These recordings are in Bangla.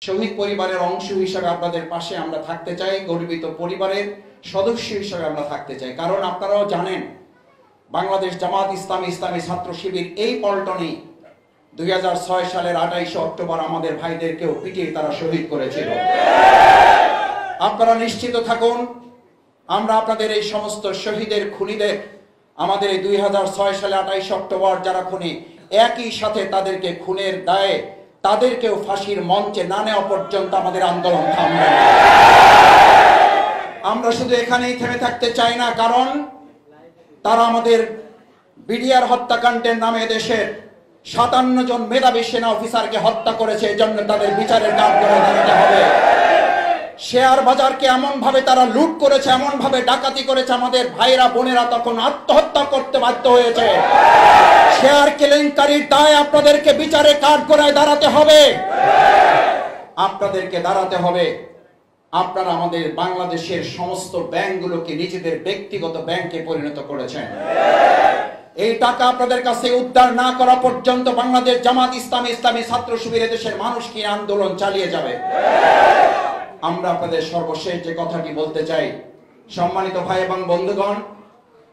শহীদ পরিবারের অংশ হিসেবে আপনাদের পাশে আমরা থাকতে চাই, গর্বিত পরিবারের সদস্য হিসেবে আমরা থাকতে চাই। কারণ আপনারাও জানেন বাংলাদেশ জামাত ইসলামী ইসলামী ছাত্র শিবির এই পল্টনে 2006 সালের 28 অক্টোবর আমাদের ভাইদেরকেও পিটিয়ে তারা শহীদ করেছিল। আপনারা নিশ্চিত থাকুন, আমরা আপনাদের এই সমস্ত শহীদের খুনিদের, আমাদের এই 2006 সালে 28 অক্টোবর যারা খুনি, একই সাথে তাদেরকে খুনের দায়ে তাদেরকেও ফাঁসির মঞ্চে না নেওয়া পর্যন্ত আমাদের আন্দোলন থামবে না। আমরা শুধু এখানেই থেমে থাকতে চাই না, কারণ তারা আমাদের বিডিআর হত্যাকাণ্ডের নামে দেশের 57 জন মেধাবী সেনা অফিসারকে হত্যা করেছে। এজন্য তাদের বিচারের কাঠগড়ায় দাঁড়াতে হবে। শেয়ার বাজারকে এমন ভাবে তারা লুট করেছে, এমন ভাবে ডাকাতি করেছে, আমাদের ভাইরা বোনেরা তখন আত্মহত্যা করতে বাধ্য হয়েছে। শেয়ার কেলেঙ্কারির দায় আপনাদেরকে বিচারে কাঠগড়ায় দাঁড়াতে হবে, আপনাদেরকে দাঁড়াতে হবে। আপনারা আমাদের বাংলাদেশের সমস্ত ব্যাংকগুলোকে নিজেদের ব্যক্তিগত ব্যাংকে পরিণত করেছেন। এই টাকা আপনাদের কাছে উদ্ধার না করা পর্যন্ত বাংলাদেশ জামাত ইসলামী ইসলামী ছাত্র শিবির দেশের মানুষকে আন্দোলন চালিয়ে যাবে। আমরা আপনাদের সর্বশেষ যে কথাটি বলতে চাই, সম্মানিত ভাই এবং বন্ধুগণ,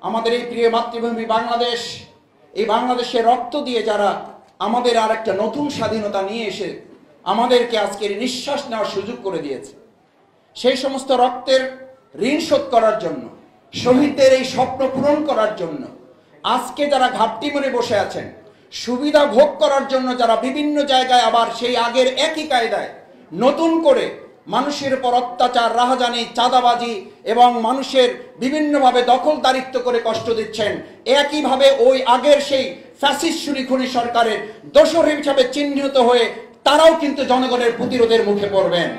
আমাদের এই প্রিয় মাতৃভূমি বাংলাদেশ, এই বাংলাদেশে রক্ত দিয়ে যারা আমাদের আর একটা নতুন স্বাধীনতা নিয়ে এসে আমাদেরকে আজকের নিঃশ্বাস নেওয়ার সুযোগ করে দিয়েছে, সেই সমস্ত রক্তের ঋণ শোধ করার জন্য, শহীদদের এই স্বপ্ন পূরণ করার জন্য, আজকে যারা ঘাপটি মনে বসে আছেন, সুবিধা ভোগ করার জন্য যারা বিভিন্ন জায়গায় আবার সেই আগের একই কায়দায় নতুন করে মানুষের উপর অত্যাচার, রাহাজানি, চাঁদাবাজি এবং মানুষের বিভিন্নভাবে দখলদারিত্ব করে কষ্ট দিচ্ছেন, একইভাবে ওই আগের সেই ফ্যাসিস্ট খুনি সরকারের দোসর হিসাবে চিহ্নিত হয়ে তারাও কিন্তু জনগণের প্রতিরোধের মুখে পড়বেন।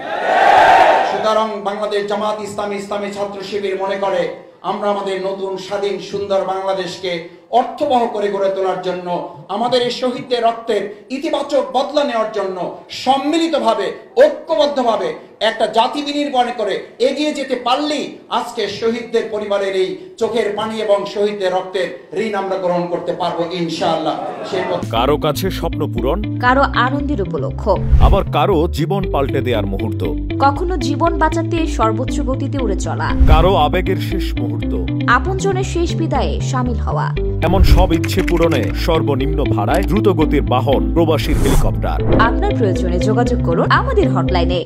সুতরাং বাংলাদেশ জামাত ইসলামী ইসলামী ছাত্র শিবির মনে করে আমরা আমাদের নতুন স্বাধীন সুন্দর বাংলাদেশকে অর্থবহ করে গড়ে তোলার জন্য, আমাদের এই শহীদদের রক্তের ইতিবাচক বদলা নেওয়ার জন্য সম্মিলিতভাবে ঐক্যবদ্ধভাবে একটা জাতি বিনির্মাণ করে এগিয়ে যেতে পারলেই আজকে শহীদদের পরিবারের এই চোখের পানি এবং শহীদদের রক্তের ঋণ আমরা গ্রহণ করতে পারবো ইনশাআল্লাহ। কারো কাছে স্বপ্ন পূরণ, কারো আনন্দের উপলক্ষ, আবার কারো জীবন পাল্টে দেওয়ার মুহূর্ত, কখনো জীবন বাঁচাতে সর্বোচ্চ গতিতে উড়ে চলা, কারো আবেগের শেষ মুহূর্ত, আপনজনের শেষ বিদায়ে শামিল হওয়া, এমন সব ইচ্ছে পূরণে সর্বনিম্ন ভাড়ায় দ্রুত গতির বাহন প্রবাসীর হেলিকপ্টার। আপনার প্রয়োজনে যোগাযোগ করুন আমাদের হটলাইনে।